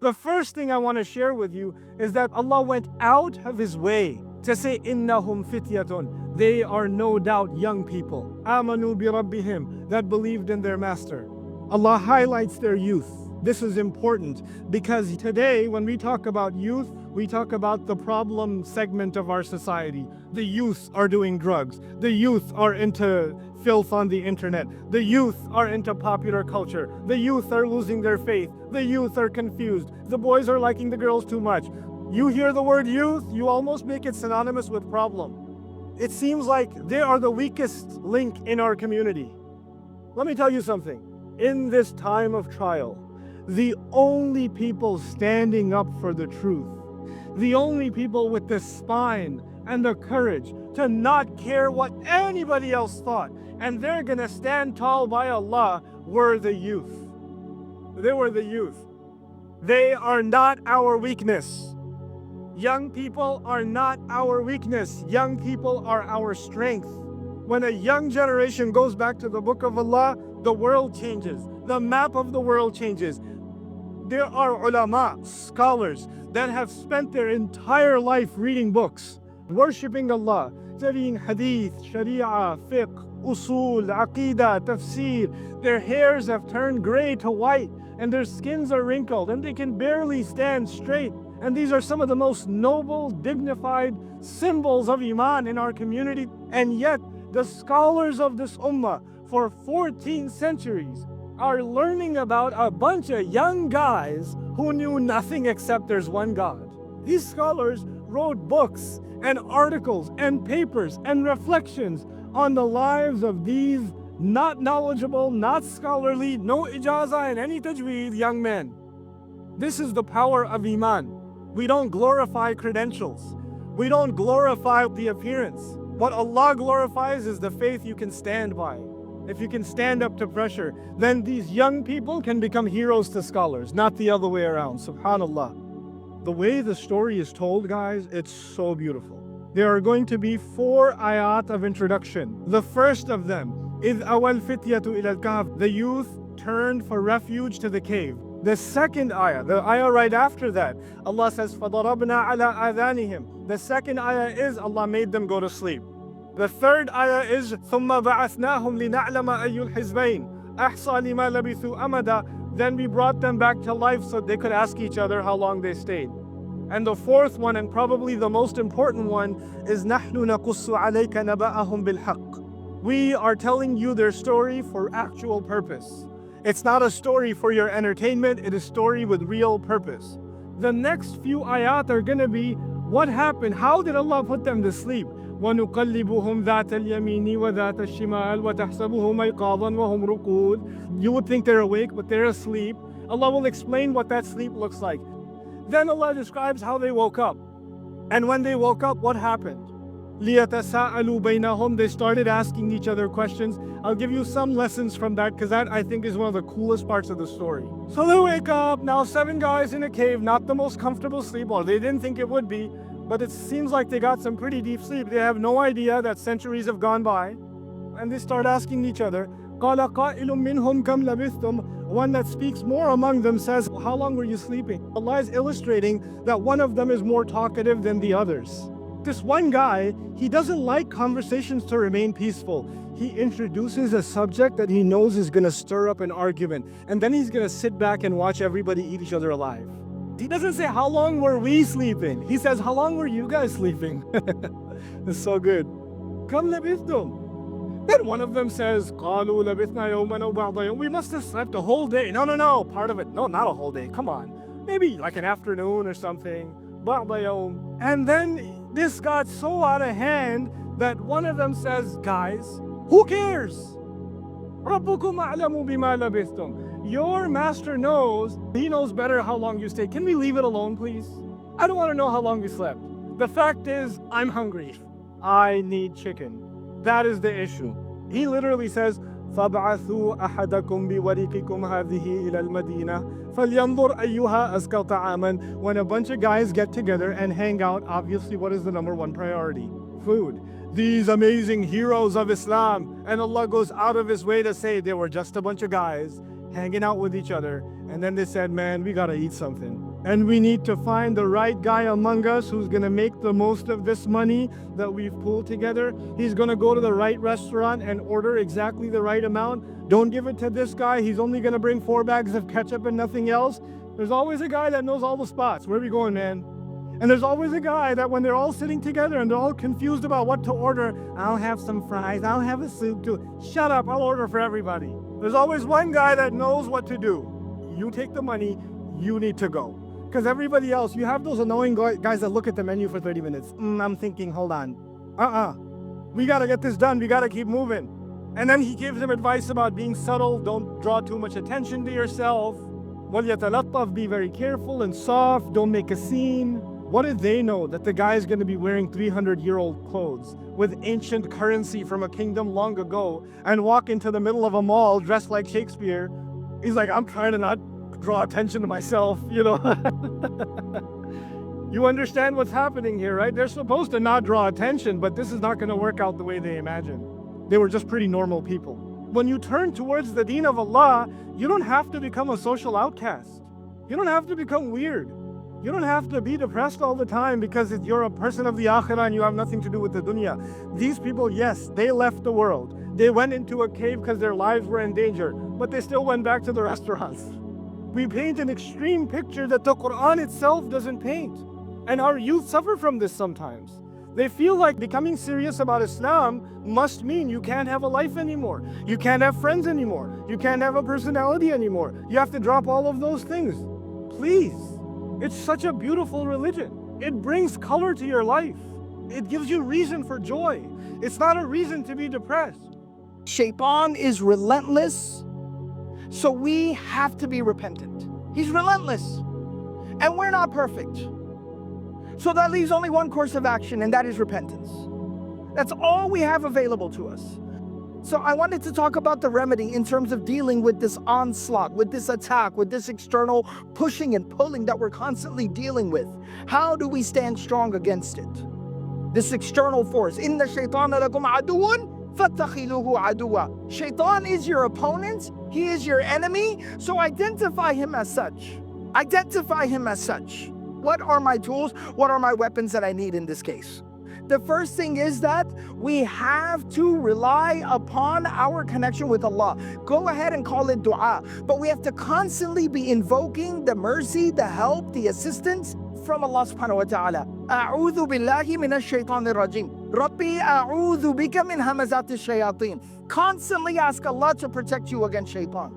The first thing I want to share with you is that Allah went out of His way to say, "Innahum fityatun." They are no doubt young people. Amanu bi rabbihim, that believed in their master. Allah highlights their youth. This is important because today when we talk about youth, we talk about the problem segment of our society. The youth are doing drugs. The youth are into filth on the internet. The youth are into popular culture. The youth are losing their faith. The youth are confused. The boys are liking the girls too much. You hear the word youth, you almost make it synonymous with problem. It seems like they are the weakest link in our community. Let me tell you something. In this time of trial, the only people standing up for the truth, the only people with the spine and the courage to not care what anybody else thought, and they're gonna stand tall by Allah, were the youth. They were the youth. They are not our weakness. Young people are not our weakness. Young people are our strength. When a young generation goes back to the book of Allah, the world changes. The map of the world changes. There are ulama, scholars, that have spent their entire life reading books, worshipping Allah, studying hadith, sharia, fiqh, usul, aqidah, tafsir. Their hairs have turned gray to white, and their skins are wrinkled, and they can barely stand straight. And these are some of the most noble, dignified symbols of Iman in our community. And yet, the scholars of this ummah for 14 centuries are learning about a bunch of young guys who knew nothing except there's one God. These scholars wrote books and articles and papers and reflections on the lives of these not knowledgeable, not scholarly, no ijazah and any tajweed young men. This is the power of Iman. We don't glorify credentials. We don't glorify the appearance. What Allah glorifies is the faith you can stand by. If you can stand up to pressure, then these young people can become heroes to scholars, not the other way around. SubhanAllah. The way the story is told, guys, it's so beautiful. There are going to be 4 ayat of introduction. The first of them, إِذْ أَوَى الْفِتْيَةُ إِلَى الْكَهْفِ. The youth turned for refuge to the cave. The second ayah, the ayah right after that, Allah says, فَضَرَبْنَا عَلَىٰ آذَانِهِمْ. The second ayah is Allah made them go to sleep. The third ayah is ثُمَّ بَعَثْنَاهُمْ لِنَعْلَمَ أَيُّ الْحِزْبَيْنِ أَحْصَىٰ لِمَا لَبِثُوا أَمَدًا. Then we brought them back to life so they could ask each other how long they stayed. And the fourth one, and probably the most important one, is نَحْنُ نَقُصُّ عَلَيْكَ نَبَأَهُمْ بِالْحَقِّ. We are telling you their story for actual purpose. It's not a story for your entertainment, it is a story with real purpose. The next few ayat are going to be what happened, how did Allah put them to sleep? وَنُقَلِّبُهُمْ ذَاتَ الْيَمِينِ وَذَاتَ الشِّمَالِ وَتَحْسَبُهُمْ أَيْقَاظًا وَهُمْ رُقُودٌ. You would think they're awake, but they're asleep. Allah will explain what that sleep looks like. Then Allah describes how they woke up. And when they woke up, what happened? لِيَتَسَاءَلُوا بَيْنَهُمْ. They started asking each other questions. I'll give you some lessons from that because that I think is one of the coolest parts of the story. So they wake up, now 7 guys in a cave, not the most comfortable sleep, or they didn't think it would be, but it seems like they got some pretty deep sleep. They have no idea that centuries have gone by. And they start asking each other, قَالَ قَائِلٌ مِّنْهُمْ كَمْ لَبِثْتُمْ. One that speaks more among them says, how long were you sleeping? Allah is illustrating that one of them is more talkative than the others. This one guy, he doesn't like conversations to remain peaceful. He introduces a subject that he knows is going to stir up an argument, and then he's going to sit back and watch everybody eat each other alive. He doesn't say, how long were we sleeping? He says, how long were you guys sleeping? It's so good. Kam labithtum. Then one of them says, قَالُوا لَبِثْنَا يَوْمًا أَوْ بَعْضَ يَوْمٍ. We must have slept a whole day. No, part of it. No, not a whole day. Come on. Maybe like an afternoon or something. بَعْضَ يَوْم. And then this got so out of hand that one of them says, guys, who cares? رَبُّكُمْ أَعْلَمُ بِمَا لَبِثْتُمْ. Your master knows, he knows better how long you stay. Can we leave it alone, please? I don't want to know how long we slept. The fact is, I'm hungry. I need chicken. That is the issue. He literally says, فَابْعَثُوا أَحَدَكُمْ بِوَرِقِكُمْ هَذِهِ إِلَى الْمَدِينَةِ فَلْيَنْظُرْ أَيُّهَا أَزْكَى طَعَامًا. When a bunch of guys get together and hang out, obviously what is the number one priority? Food. These amazing heroes of Islam, and Allah goes out of His way to say they were just a bunch of guys hanging out with each other, and then they said, man, we gotta eat something. And we need to find the right guy among us who's going to make the most of this money that we've pulled together. He's going to go to the right restaurant and order exactly the right amount. Don't give it to this guy. He's only going to bring 4 bags of ketchup and nothing else. There's always a guy that knows all the spots. Where are we going, man? And there's always a guy that when they're all sitting together and they're all confused about what to order, I'll have some fries, I'll have a soup too. Shut up, I'll order for everybody. There's always one guy that knows what to do. You take the money, you need to go. Because everybody else, you have those annoying guys that look at the menu for 30 minutes. I'm thinking, hold on. We got to get this done. We got to keep moving. And then he gives him advice about being subtle. Don't draw too much attention to yourself. وَلْيَتَلَطَّفْ, be very careful and soft. Don't make a scene. What did they know that the guy is going to be wearing 300-year-old clothes with ancient currency from a kingdom long ago and walk into the middle of a mall dressed like Shakespeare? He's like, I'm trying to not draw attention to myself, you know. You understand what's happening here, right? They're supposed to not draw attention, but this is not going to work out the way they imagine. They were just pretty normal people. When you turn towards the deen of Allah, you don't have to become a social outcast. You don't have to become weird. You don't have to be depressed all the time because you're a person of the akhirah and you have nothing to do with the dunya. These people, yes, they left the world. They went into a cave because their lives were in danger, but they still went back to the restaurants. We paint an extreme picture that the Quran itself doesn't paint. And our youth suffer from this sometimes. They feel like becoming serious about Islam must mean you can't have a life anymore. You can't have friends anymore. You can't have a personality anymore. You have to drop all of those things. Please. It's such a beautiful religion. It brings color to your life. It gives you reason for joy. It's not a reason to be depressed. Shaytan is relentless, so we have to be repentant. He's relentless, and we're not perfect. So that leaves only one course of action, and that is repentance. That's all we have available to us. So I wanted to talk about the remedy in terms of dealing with this onslaught, with this attack, with this external pushing and pulling that we're constantly dealing with. How do we stand strong against it? This external force. Inna shaytana lakum aduwwun fattakhiluhu aduwwa. Shaytan is your opponent. He is your enemy. So identify him as such. Identify him as such. What are my tools? What are my weapons that I need in this case? The first thing is that we have to rely upon our connection with Allah. Go ahead and call it dua, but we have to constantly be invoking the mercy, the help, the assistance from Allah subhanahu wa ta'ala. A'udhu billahi minash shaitanir rajim. Rabbi a'udhu bika min hamazati shayateen. Constantly ask Allah to protect you against shaitan.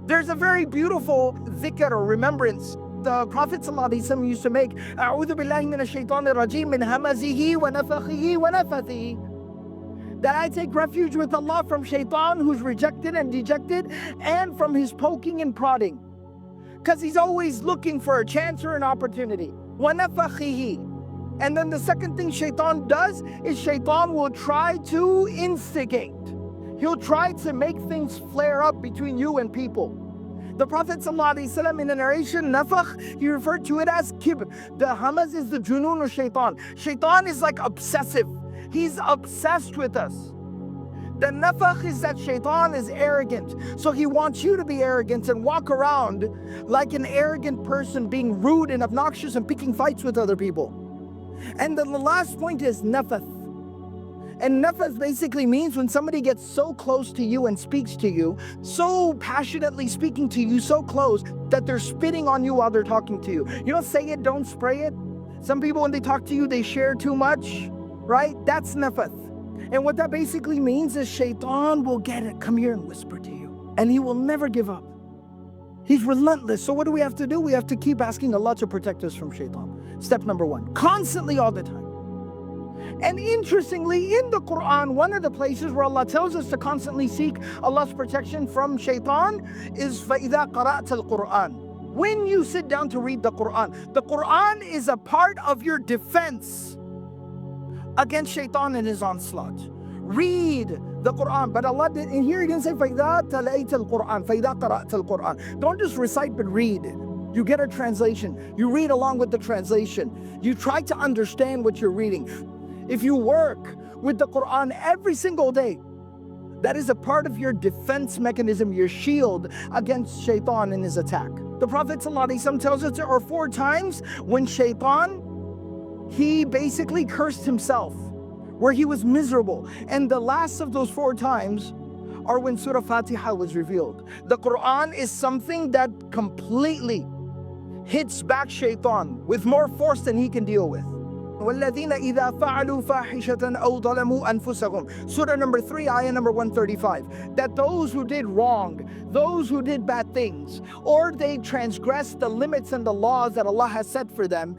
There's a very beautiful dhikr or remembrance the Prophet ﷺ used to make. A'udhu billahi minash shaitanir rajim min hamazihi wa nafakhihi wa nafathihi. That I take refuge with Allah from shaitan who's rejected and dejected, and from his poking and prodding. Because he's always looking for a chance or an opportunity. Wa nafakhihi. And then the second thing shaitan does is shaitan will try to instigate. He'll try to make things flare up between you and people. The Prophet ﷺ in a narration, nafakh, he referred to it as kibr. The hamaz is the junoon of shaitan. Shaitan is like obsessive. He's obsessed with us. The nafakh is that shaitan is arrogant. So he wants you to be arrogant and walk around like an arrogant person, being rude and obnoxious and picking fights with other people. And then the last point is nafath. And nafath basically means when somebody gets so close to you and speaks to you, so passionately speaking to you, so close that they're spitting on you while they're talking to you. You don't say it, don't spray it. Some people, when they talk to you, they share too much, right? That's nafath. And what that basically means is shaitan will get it, come here and whisper to you. And he will never give up. He's relentless. So what do we have to do? We have to keep asking Allah to protect us from shaitan. Step number one, constantly all the time. And interestingly, in the Quran, one of the places where Allah tells us to constantly seek Allah's protection from shaitan is فَإِذَا قَرَأْتَ الْقُرْآنِ. When you sit down to read the Quran is a part of your defense against shaitan and his onslaught. Read the Quran. But Allah did, and here he didn't say فَإِذَا تَلَيْتَ الْقُرْآنِ فَإِذَا قَرَأْتَ الْقُرْآنِ. Don't just recite, but read. You get a translation. You read along with the translation. You try to understand what you're reading. If you work with the Quran every single day, that is a part of your defense mechanism, your shield against shaitan and his attack. The Prophet ﷺ tells us there are 4 times when Shaytan, he basically cursed himself, where he was miserable. And the last of those 4 times are when Surah Fatiha was revealed. The Quran is something that completely hits back Shaytan with more force than he can deal with. وَالَّذِينَ إِذَا فَعَلُوا فَاحِشَةً أَوْ ظَلَمُوا أَنفُسَهُمْ. Surah number 3, ayah number 135. That those who did wrong, those who did bad things, or they transgressed the limits and the laws that Allah has set for them,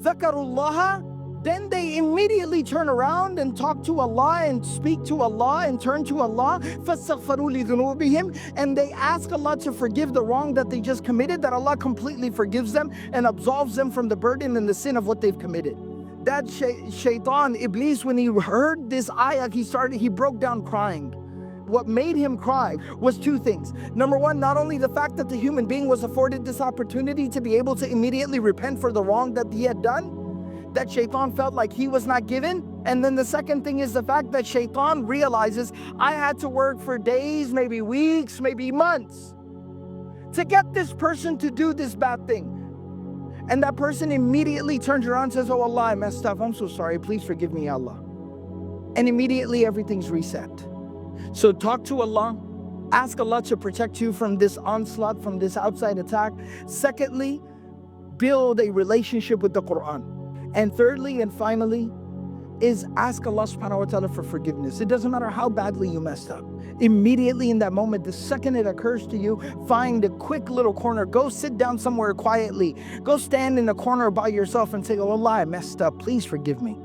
ذَكَرُوا اللَّهَ, then they immediately turn around and talk to Allah and speak to Allah and turn to Allah. فَاسْتَغْفَرُوا لِذُنُوبِهِمْ, and they ask Allah to forgive the wrong that they just committed, that Allah completely forgives them and absolves them from the burden and the sin of what they've committed. That Shaytan, Iblis, when he heard this ayah, he broke down crying. What made him cry was 2 things. Number 1, not only the fact that the human being was afforded this opportunity to be able to immediately repent for the wrong that he had done, that Shaytan felt like he was not given. And then the second thing is the fact that Shaytan realizes, I had to work for days, maybe weeks, maybe months to get this person to do this bad thing. And that person immediately turns around and says, oh Allah, I messed up. I'm so sorry. Please forgive me, Allah. And immediately everything's reset. So talk to Allah. Ask Allah to protect you from this onslaught, from this outside attack. Secondly, build a relationship with the Quran. And thirdly and finally is ask Allah subhanahu wa ta'ala for forgiveness. It doesn't matter how badly you messed up. Immediately in that moment, the second it occurs to you, find a quick little corner. Go sit down somewhere quietly. Go stand in a corner by yourself and say, oh Allah, I messed up. Please forgive me.